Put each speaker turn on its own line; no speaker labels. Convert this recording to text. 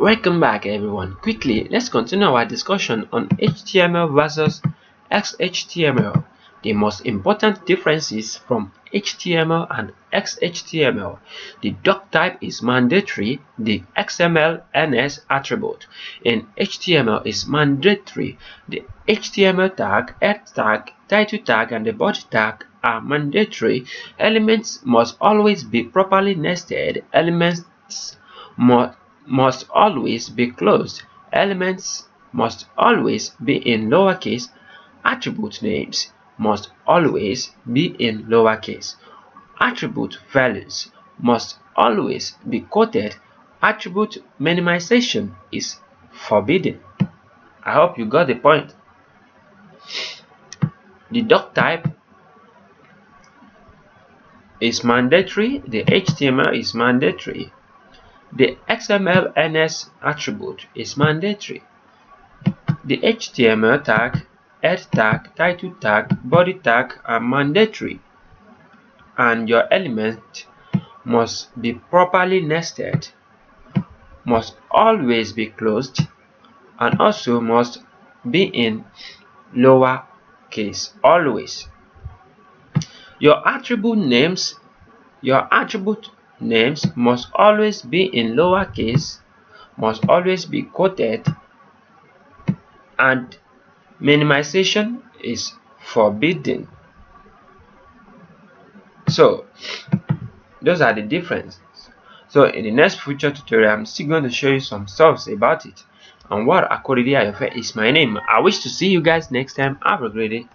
Welcome back everyone. Quickly, let's continue our discussion on HTML versus XHTML. The most important differences from HTML and XHTML. The doc type is mandatory. The XML NS attribute in HTML is mandatory. The HTML tag, head tag, title tag, and the body tag are mandatory. Elements must always be properly nested. Elements must always be closed. Elements must always be in lowercase. Attribute names must always be in lowercase. Attribute values must always be quoted. Attribute minimization is forbidden. I hope you got the point. The doc type is mandatory. The HTML is mandatory. The XML NS attribute is mandatory. The HTML tag, head tag, title tag, body tag are mandatory. And your element must be properly nested, must always be closed, and also must be in lower case always. Your attribute names must always be in lowercase, must always be quoted, and minimization is forbidden. So those are the differences. So in the next future tutorial, I'm still going to show you some stuff about it. And what akorede ayofe is my name. I wish to see you guys next time. Have a great day.